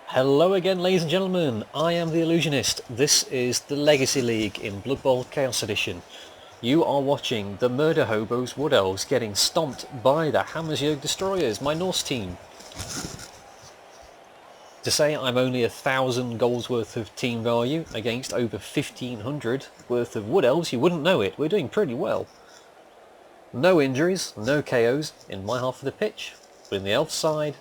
Hello again, ladies and gentlemen. I am the Illusionist. This is the Legacy League in Blood Bowl Chaos Edition. You are watching the Murderhobos Wood Elves getting stomped by the Hammersjurg Destroyers, my Norse team. To say I'm only 1,000 goals worth of team value against over 1,500 worth of Wood Elves, you wouldn't know it. We're doing pretty well. No injuries, no KOs in my half of the pitch, but in the Elf side,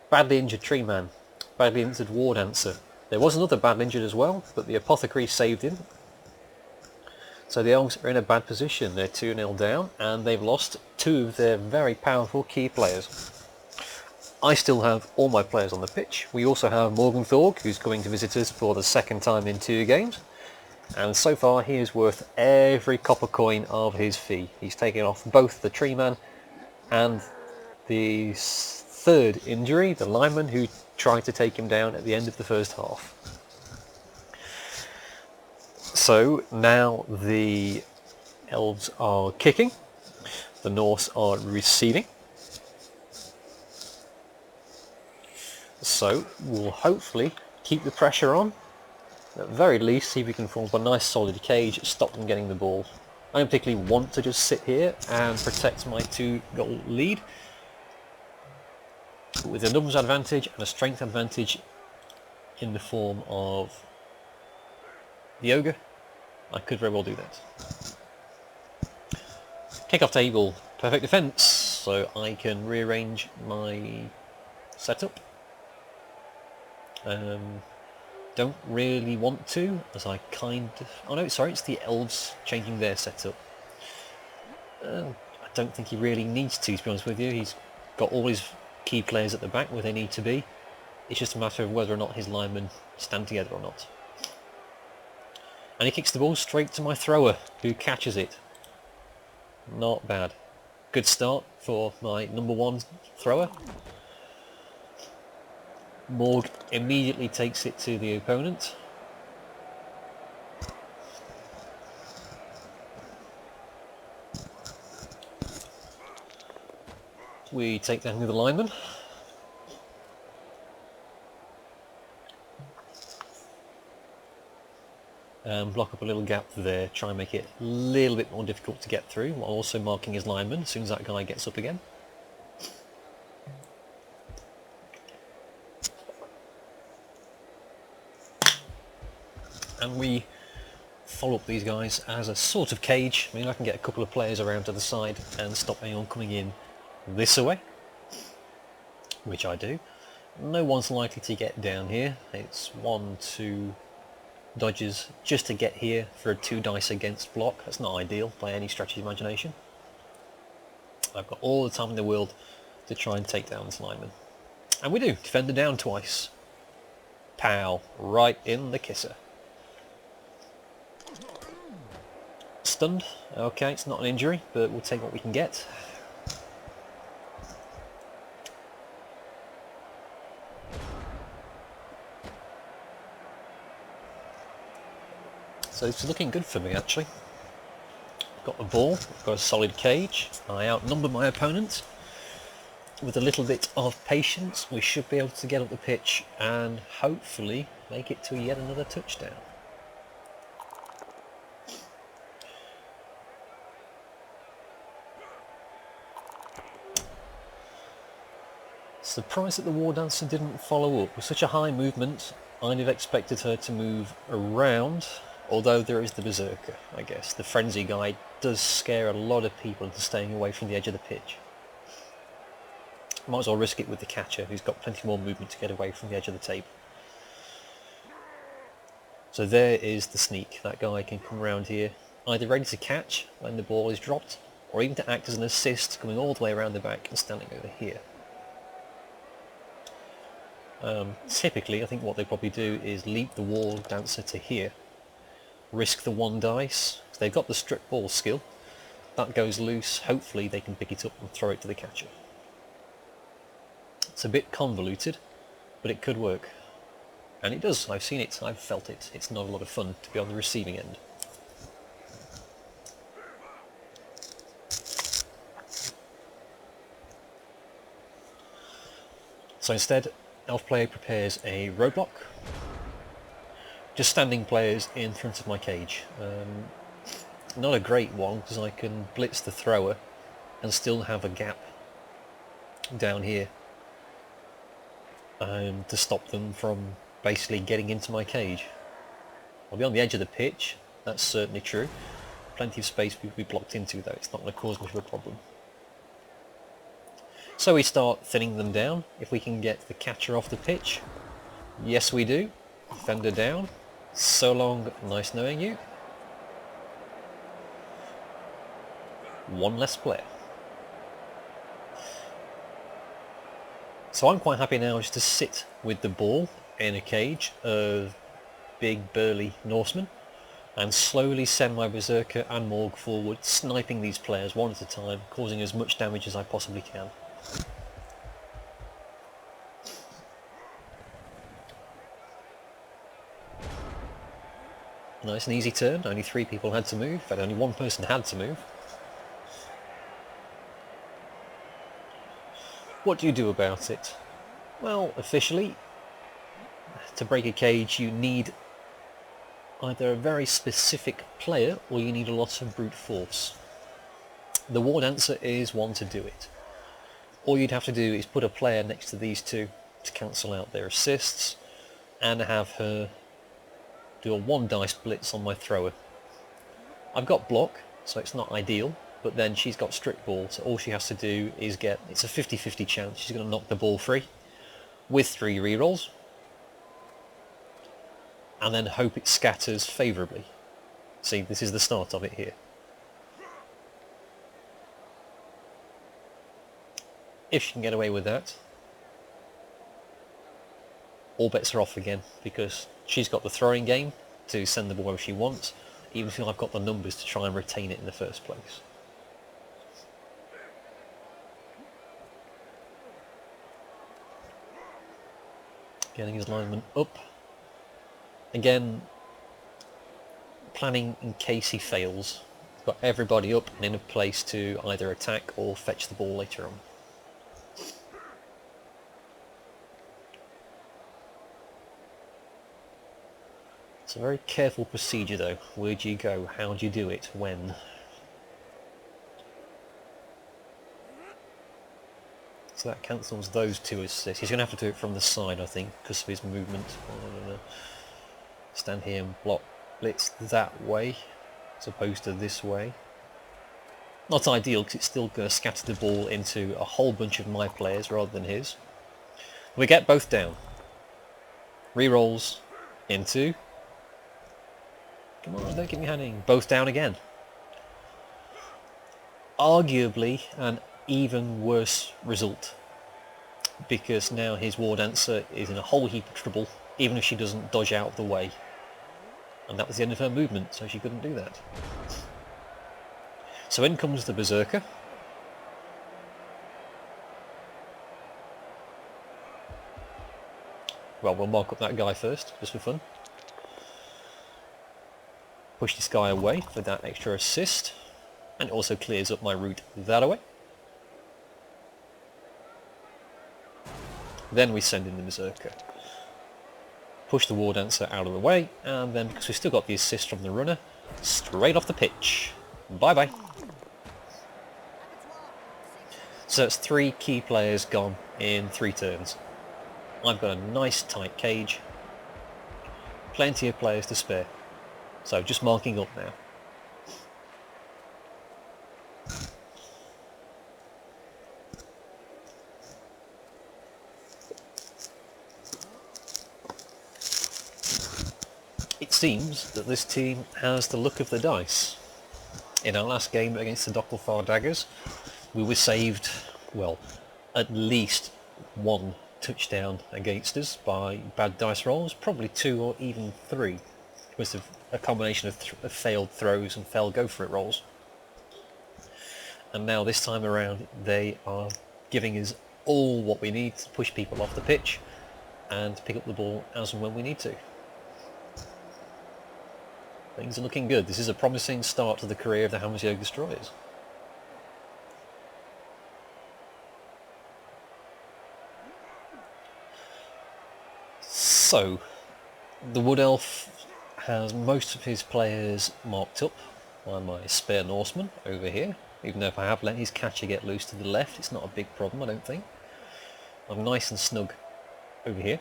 badly injured Tree Man. Badly injured War Dancer. There was another badly injured as well, but the Apothecary saved him. So the Elves are in a bad position. They're 2-0 down, and they've lost two of their very powerful key players. I still have all my players on the pitch. We also have Morgan Thorg, who's coming to visit us for the second time in 2 games. And so far he is worth every copper coin of his fee. He's taken off both the Tree Man and the third injury, the lineman who tried to take him down at the end of the first half. So now the Elves are kicking, the Norse are receiving. So we'll hopefully keep the pressure on, at the very least see if we can form a nice solid cage, stop them getting the ball. I don't particularly want to just sit here and protect my 2-goal lead. But with a numbers advantage and a strength advantage in the form of the Ogre, I could very well do that. Kick-off table, perfect defence, so I can rearrange my setup. Don't really want to, as I kind of... Oh no, sorry, it's the Elves changing their setup. I don't think he really needs to be honest with you. He's got all his key players at the back where they need to be. It's just a matter of whether or not his linemen stand together or not. And he kicks the ball straight to my thrower, who catches it. Not bad. Good start for my number 1 thrower. Morg immediately takes it to the opponent. We take down the lineman. And block up a little gap there, try and make it a little bit more difficult to get through, while also marking his lineman as soon as that guy gets up again. And we follow up these guys as a sort of cage. I mean, I can get a couple of players around to the side and stop anyone coming in this way, which I do. No one's likely to get down here. It's 1, 2 dodges just to get here for a 2 dice against block. That's not ideal by any stretch of imagination. I've got all the time in the world to try and take down this lineman. And we do. Defender down twice. Pow. Right in the kisser. Stunned. Okay, it's not an injury, but we'll take what we can get. So it's looking good for me actually. Got the ball, got a solid cage. I outnumber my opponent. With a little bit of patience, we should be able to get up the pitch and hopefully make it to yet another touchdown. Surprised that the War Dancer didn't follow up. With such a high movement, I'd have expected her to move around, although there is the Berserker, I guess. The Frenzy guy does scare a lot of people into staying away from the edge of the pitch. Might as well risk it with the catcher, who's got plenty more movement to get away from the edge of the table. So there is the sneak. That guy can come around here, either ready to catch when the ball is dropped, or even to act as an assist, coming all the way around the back and standing over here. Typically, I think what they probably do is leap the War Dancer to here, risk the 1 dice, so they've got the strip ball skill. That goes loose, hopefully they can pick it up and throw it to the catcher. It's a bit convoluted, but it could work. And it does, I've seen it, I've felt it. It's not a lot of fun to be on the receiving end. So instead, elf player prepares a roadblock. Just standing players in front of my cage. Not a great one because I can blitz the thrower and still have a gap down here to stop them from basically getting into my cage. I'll be on the edge of the pitch, that's certainly true. Plenty of space we blocked into though, it's not going to cause much of a problem. So we start thinning them down. If we can get the catcher off the pitch, yes we do. Defender down. So long, nice knowing you. One less player. So I'm quite happy now just to sit with the ball in a cage of big burly Norsemen and slowly send my Berserker and Morg forward, sniping these players one at a time, causing as much damage as I possibly can. Nice and easy turn, only 3 people had to move, in fact only 1 person had to move. What do you do about it? Well, officially, to break a cage you need either a very specific player or you need a lot of brute force. The war dancer is one to do it. All you'd have to do is put a player next to these two to cancel out their assists and have her do a 1 dice blitz on my thrower. I've got block, so it's not ideal, but then she's got strict ball, so all she has to do is get, it's a 50-50 chance, she's going to knock the ball free with 3 rerolls and then hope it scatters favourably. See, this is the start of it here. If she can get away with that, all bets are off again, because she's got the throwing game to send the ball wherever she wants, even if I've got the numbers to try and retain it in the first place. Getting his lineman up. Again, planning in case he fails. Got everybody up and in a place to either attack or fetch the ball later on. It's a very careful procedure though. Where do you go? How do you do it? When? So that cancels those 2 assists. He's going to have to do it from the side, I think, because of his movement. Stand here and block blitz that way, as opposed to this way. Not ideal, because it's still going to scatter the ball into a whole bunch of my players rather than his. We get both down. Rerolls into... Come on, don't keep me hanging. Both down again. Arguably an even worse result, because now his war dancer is in a whole heap of trouble, even if she doesn't dodge out of the way. And that was the end of her movement, so she couldn't do that. So in comes the Berserker. Well, we'll mark up that guy first, just for fun. Push this guy away for that extra assist, and it also clears up my route that way. Then we send in the Berserker. Push the war dancer out of the way, and then because we've still got the assist from the runner, straight off the pitch. Bye bye. So that's 3 key players gone in 3 turns. I've got a nice tight cage, plenty of players to spare. So just marking up now. It seems that this team has the luck of the dice. In our last game against the Docklefar Daggers, we were saved, well, at least 1 touchdown against us by bad dice rolls, probably 2 or even 3. It was a combination of failed throws and failed go for it rolls. And now this time around they are giving us all what we need to push people off the pitch and pick up the ball as and when we need to. Things are looking good. This is a promising start to the career of the Hammersjurg Destroyers. So, the Wood Elf has most of his players marked up by my spare Norseman over here. Even though if I have let his catcher get loose to the left, it's not a big problem, I don't think. I'm nice and snug over here.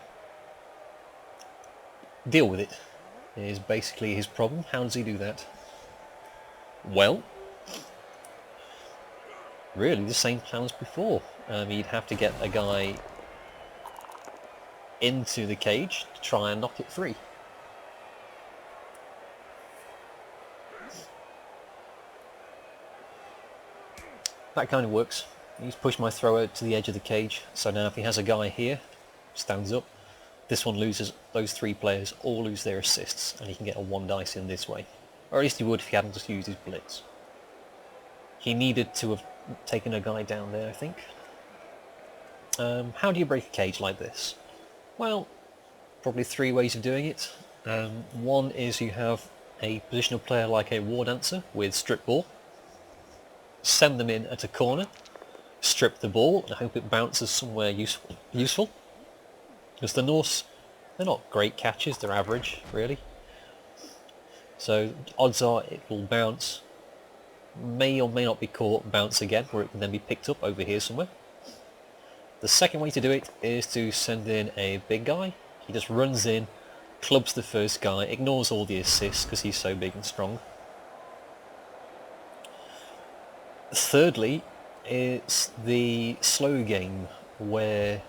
Deal with it is basically his problem. How does he do that? Well, really the same plan as before. He'd have to get a guy into the cage to try and knock it free. That kind of works. He's pushed my thrower to the edge of the cage, so now if he has a guy here, stands up, this one loses, those three players all lose their assists, and he can get a 1 dice in this way. Or at least he would if he hadn't just used his blitz. He needed to have taken a guy down there, I think. How do you break a cage like this? Well, probably 3 ways of doing it. One is you have a positional player like a war dancer with strip ball. Send them in at a corner, strip the ball and hope it bounces somewhere useful. Because the Norse, they're not great catchers, they're average really. So odds are it will bounce, may or may not be caught, bounce again, where it can then be picked up over here somewhere. The second way to do it is to send in a big guy. He just runs in, clubs the first guy, ignores all the assists because he's so big and strong. Thirdly, it's the slow game where,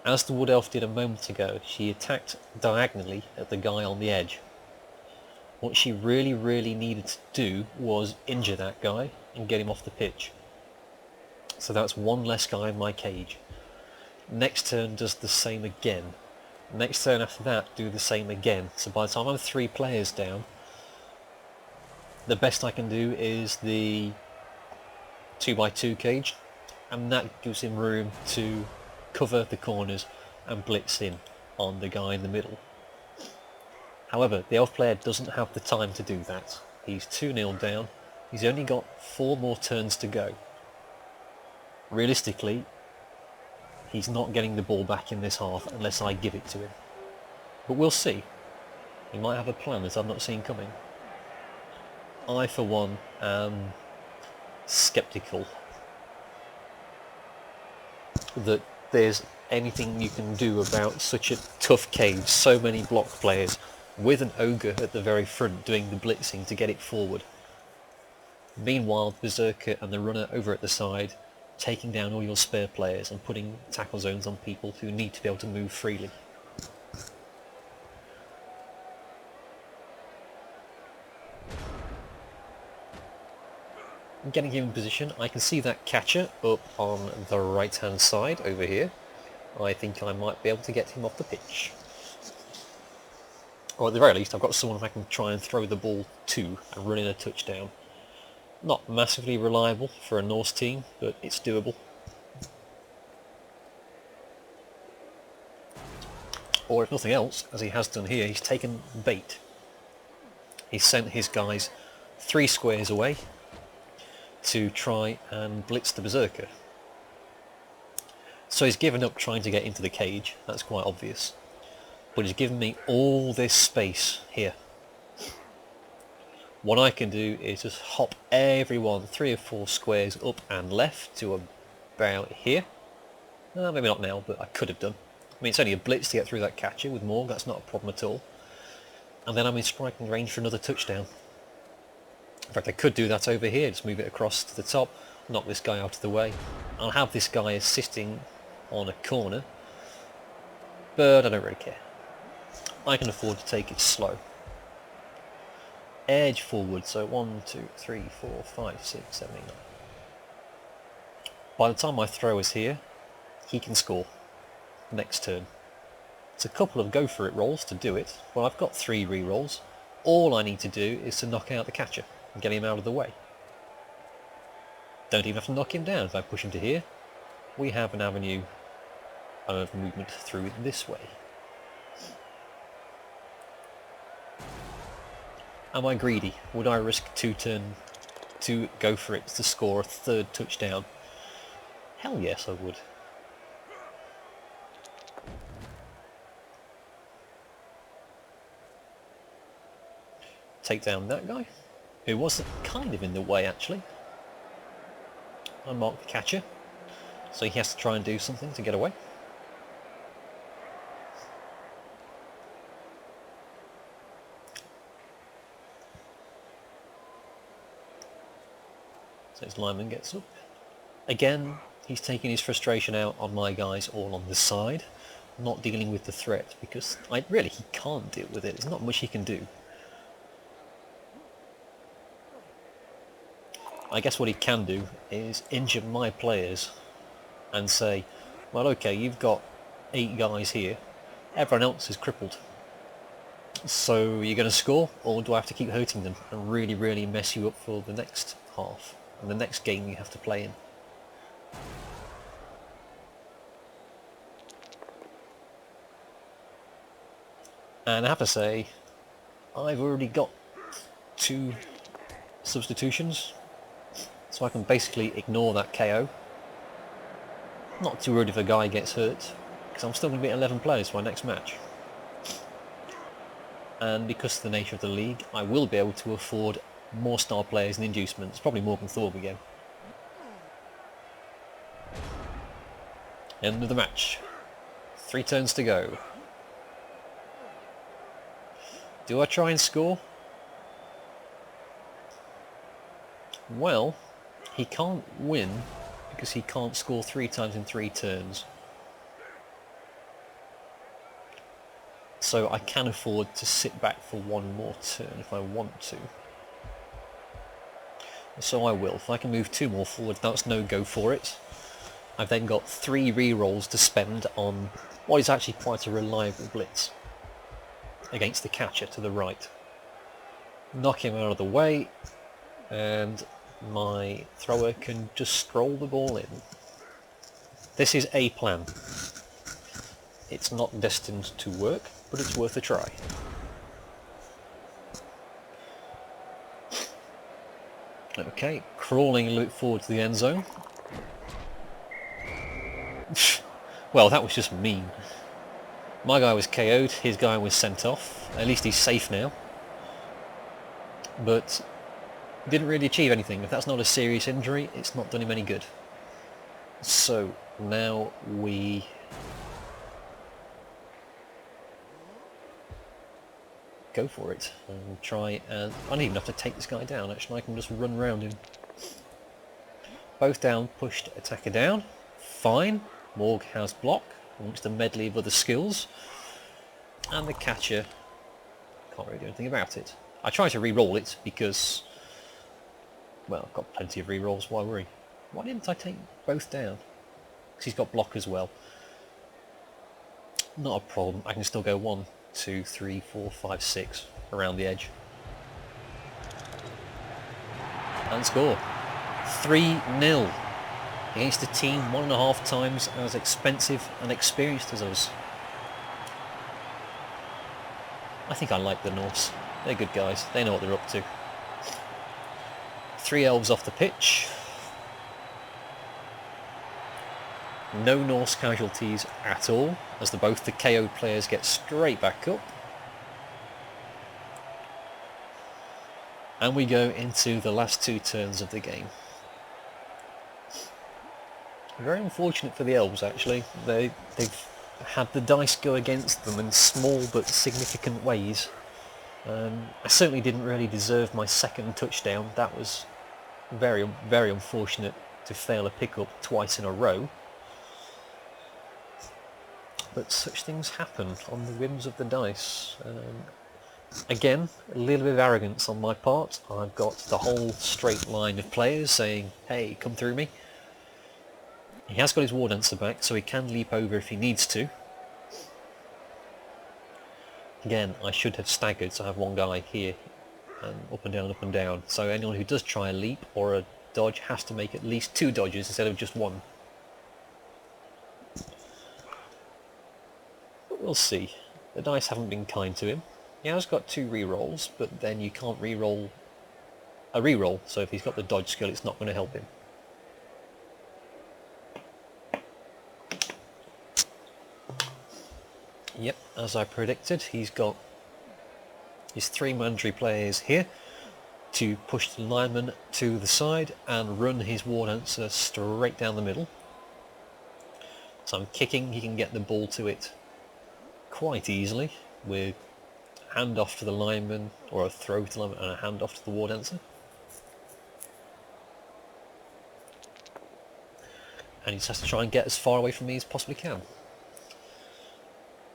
as the Wood Elf did a moment ago, she attacked diagonally at the guy on the edge. What she really needed to do was injure that guy and get him off the pitch. So that's 1 less guy in my cage. Next turn does the same again. Next turn after that do the same again. So by the time I'm 3 players down, the best I can do is the 2x2 cage, and that gives him room to cover the corners and blitz in on the guy in the middle. However, the elf player doesn't have the time to do that. He's 2-0 down, he's only got 4 more turns to go. Realistically, he's not getting the ball back in this half unless I give it to him. But we'll see. He might have a plan that I've not seen coming. I, for one, am sceptical that there's anything you can do about such a tough cage, so many block players, with an ogre at the very front doing the blitzing to get it forward. Meanwhile, Berserker and the runner over at the side taking down all your spare players and putting tackle zones on people who need to be able to move freely. Getting him in position, I can see that catcher up on the right hand side over here. I think I might be able to get him off the pitch. Or at the very least I've got someone I can try and throw the ball to and run in a touchdown. Not massively reliable for a Norse team, but it's doable. Or if nothing else, as he has done here, he's taken bait. He's sent his guys 3 squares away to try and blitz the Berserker. So he's given up trying to get into the cage, that's quite obvious. But he's given me all this space here. What I can do is just hop everyone 3 or 4 squares up and left to about here. Maybe not now, but I could have done. I mean, it's only a blitz to get through that catcher with Morg, that's not a problem at all. And then I'm in striking range for another touchdown. In fact, I could do that over here, just move it across to the top, knock this guy out of the way. I'll have this guy assisting on a corner, but I don't really care. I can afford to take it slow. Edge forward, so 1, 2, 3, 4, 5, 6, 7, 8, 9. By the time my throw is here, he can score next turn. It's a couple of go for it rolls to do it, but I've got 3 re-rolls. All I need to do is to knock out the catcher and get him out of the way. Don't even have to knock him down. If I push him to here, we have an avenue of movement through this way. Am I greedy? Would I risk 2 turn to go for it to score a 3rd touchdown? Hell yes I would. take down that guy, who was kind of in the way actually. I marked the catcher, so he has to try and do something to get away. So his lineman gets up. Again, he's taking his frustration out on my guys all on the side, not dealing with the threat, because really he can't deal with it. There's not much he can do. I guess what he can do is injure my players and say, well, okay, you've got 8 guys here, everyone else is crippled. So you're going to score, or do I have to keep hurting them and really, really mess you up for the next half and the next game you have to play in? And I have to say, I've already got 2 substitutions, so I can basically ignore that KO. Not too worried if a guy gets hurt, because I'm still going to be at 11 players for my next match. And because of the nature of the league, I will be able to afford more star players and inducements, probably more than Thorpe again. End of the match. 3 turns to go. Do I try and score? Well, he can't win because he can't score 3 times in 3 turns. So I can afford to sit back for 1 more turn if I want to. So I will. If I can move 2 more forward, that's no go for it. I've then got 3 re-rolls to spend on what is actually quite a reliable blitz against the catcher to the right. Knock him out of the way, and my thrower can just stroll the ball in. This is a plan. It's not destined to work, but it's worth a try. Okay, crawling a little bit forward to the end zone. Well, that was just mean. My guy was KO'd, his guy was sent off. At least he's safe now. But didn't really achieve anything. If that's not a serious injury, it's not done him any good. So now we go for it and try and... I don't even have to take this guy down, actually. I can just run around him. Both down, pushed attacker down. Fine. Morg has block amongst a medley of other skills. And the catcher can't really do anything about it. I try to re-roll it because, well, I've got plenty of re-rolls, why worry? Why didn't I take both down? Because he's got block as well. Not a problem, I can still go 1, 2, 3, 4, 5, 6 around the edge. And score. 3-0 against a team 1.5 times as expensive and experienced as us. I think I like the Norse. They're good guys. They know what they're up to. 3 elves off the pitch. No Norse casualties at all, as both the KO players get straight back up. And we go into the last 2 turns of the game. Very unfortunate for the elves, actually. They've had the dice go against them in small but significant ways. I certainly didn't really deserve my 2nd touchdown. That was very, very unfortunate to fail a pickup twice in a row. But such things happen on the whims of the dice. Again, a little bit of arrogance on my part. I've got the whole straight line of players saying, hey, come through me. He has got his war dancer back, so he can leap over if he needs to. Again, I should have staggered, so I have 1 guy here, and up and down, up and down. So anyone who does try a leap or a dodge has to make at least 2 dodges instead of just 1. But we'll see. The dice haven't been kind to him. He has got 2 re-rolls, but then you can't re-roll a re-roll, so if he's got the dodge skill, it's not going to help him. Yep, as I predicted, he's got His 3 mandatory players here to push the lineman to the side and run his war dancer straight down the middle. So I'm kicking, he can get the ball to it quite easily with a hand off to the lineman, or a throw to the lineman and a hand off to the war dancer. And he just has to try and get as far away from me as possibly can.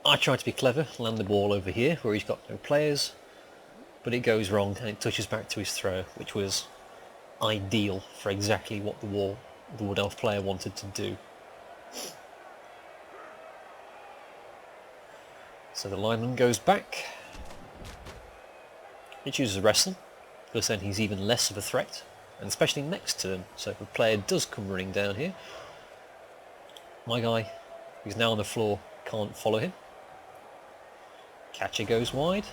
I try to be clever, land the ball over here where he's got no players, but it goes wrong and it touches back to his thrower, which was ideal for exactly what the Wood Elf player wanted to do. So the lineman goes back. He chooses wrestle, because then he's even less of a threat, and especially next turn. So if a player does come running down here, my guy, who's now on the floor, can't follow him. Catcher goes wide.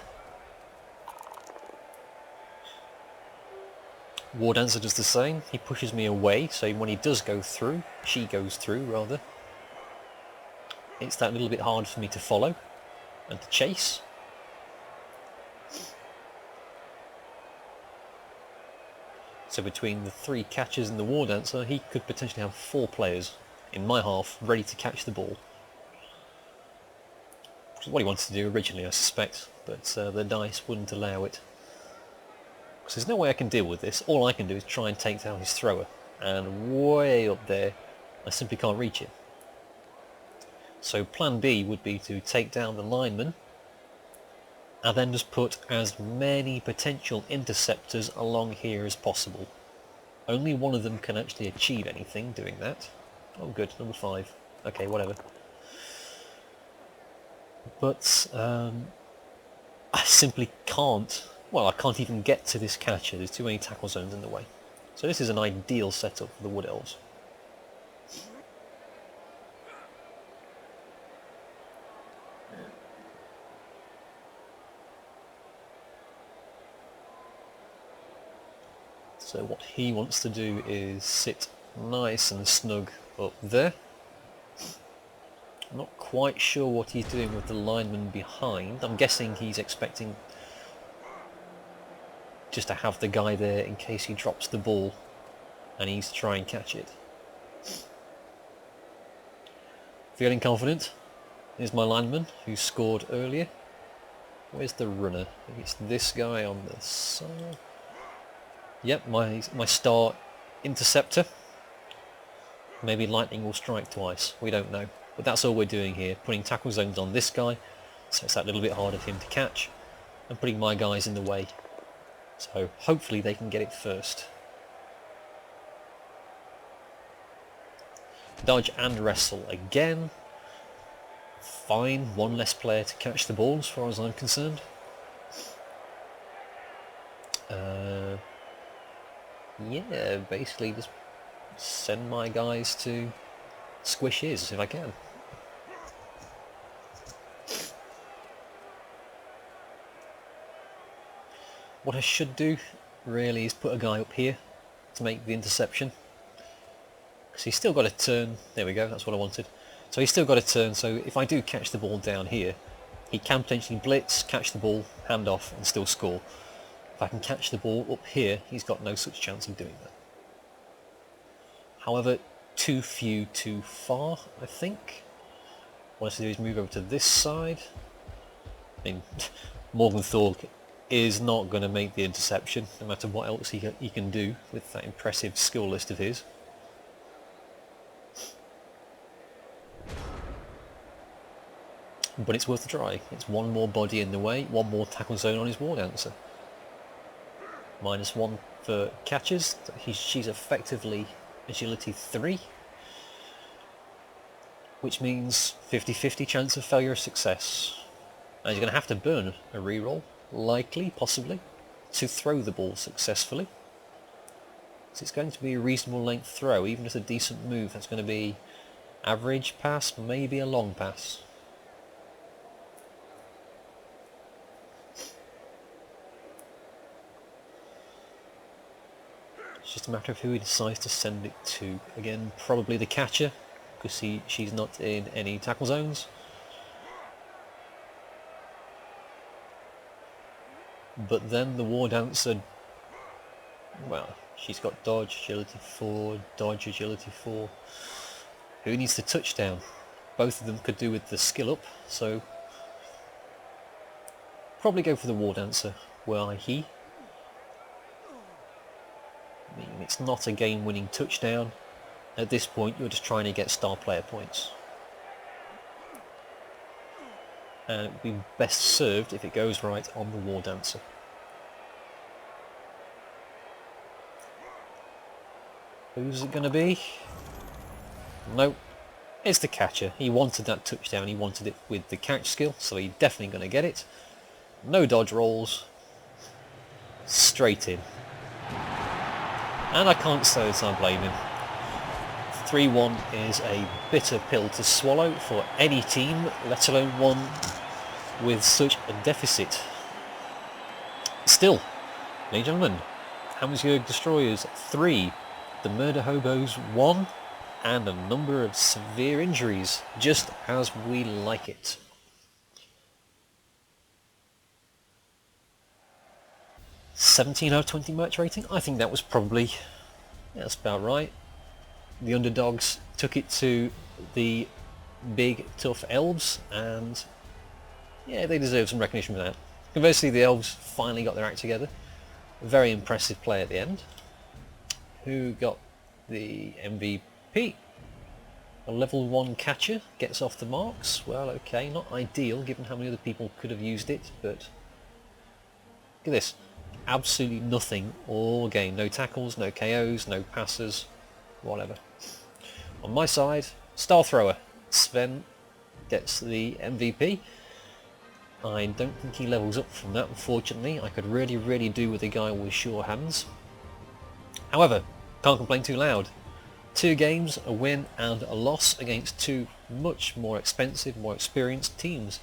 War Dancer does the same. He pushes me away, so when he does go through, she goes through rather, it's that little bit hard for me to follow and to chase. So between the 3 catchers and the War Dancer, he could potentially have 4 players in my half ready to catch the ball. Which is what he wanted to do originally, I suspect, but the dice wouldn't allow it. Because there's no way I can deal with this. All I can do is try and take down his thrower, and way up there I simply can't reach him. So plan B would be to take down the lineman and then just put as many potential interceptors along here as possible. Only one of them can actually achieve anything doing that. Oh good, number 5. Okay, whatever. But I simply can't. Well, I can't even get to this catcher. There's too many tackle zones in the way. So this is an ideal setup for the Wood Elves. So what he wants to do is sit nice and snug up there. I'm not quite sure what he's doing with the lineman behind. I'm guessing he's expecting just to have the guy there in case he drops the ball and he's to try and catch it. Feeling confident. Here's my lineman who scored earlier. Where's the runner? I think it's this guy on the side. Yep, my star interceptor. Maybe lightning will strike twice, we don't know. But that's all we're doing here, putting tackle zones on this guy, so it's that little bit harder for him to catch, and putting my guys in the way. So hopefully they can get it first. Dodge and wrestle again. Fine, 1 less player to catch the ball as far as I'm concerned. Yeah, basically just send my guys to squish his if I can. What I should do really is put a guy up here to make the interception. Because he's still got a turn. There we go, that's what I wanted. So he's still got a turn, so if I do catch the ball down here, he can potentially blitz, catch the ball, hand off and still score. If I can catch the ball up here, he's got no such chance of doing that. However, too few too far, I think. What I have to do is move over to this side. I mean, Morgenthau is not going to make the interception, no matter what else he can do with that impressive skill list of his. But it's worth a try. It's 1 more body in the way, 1 more tackle zone on his War Dancer. -1 for catches. She's effectively agility 3, which means 50-50 chance of failure or success. And he's going to have to burn a reroll, likely, possibly, to throw the ball successfully. So it's going to be a reasonable length throw, even if it's a decent move. That's going to be average pass, maybe a long pass. It's just a matter of who he decides to send it to. Again, probably the catcher, because she's not in any tackle zones. But then the War Dancer, well, she's got dodge, agility 4, dodge, agility 4. Who needs the touchdown? Both of them could do with the skill up, so probably go for the War Dancer. Well, I mean, it's not a game-winning touchdown. At this point, you're just trying to get star player points. And it would be best served if it goes right on the War Dancer. Who's it going to be? Nope. It's the catcher. He wanted that touchdown. He wanted it with the catch skill, so he's definitely going to get it. No dodge rolls. Straight in. And I can't say that I blame him. 3-1 is a bitter pill to swallow for any team, let alone one with such a deficit. Still, ladies and gentlemen, Hammersjurg Destroyers 3, the Murderhobos 1, and a number of severe injuries, just as we like it. "17 out of 20 match rating? I think that was probably, that's about right. The underdogs took it to the big, tough elves, and yeah, they deserve some recognition for that. Conversely, the elves finally got their act together. A very impressive play at the end. Who got the MVP? A level 1 catcher gets off the marks. Well, okay, not ideal given how many other people could have used it, but look at this. Absolutely nothing all game. No tackles, no KOs, no passes, whatever. On my side, star thrower. Sven gets the MVP. I don't think he levels up from that, unfortunately. I could really do with a guy with sure hands. However, can't complain too loud. 2 games, a win and a loss against 2 much more expensive, more experienced teams.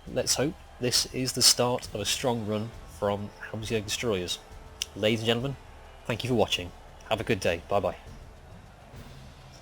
Let's hope this is the start of a strong run from Hammersjurg Destroyers. Ladies and gentlemen, thank you for watching. Have a good day. Bye bye.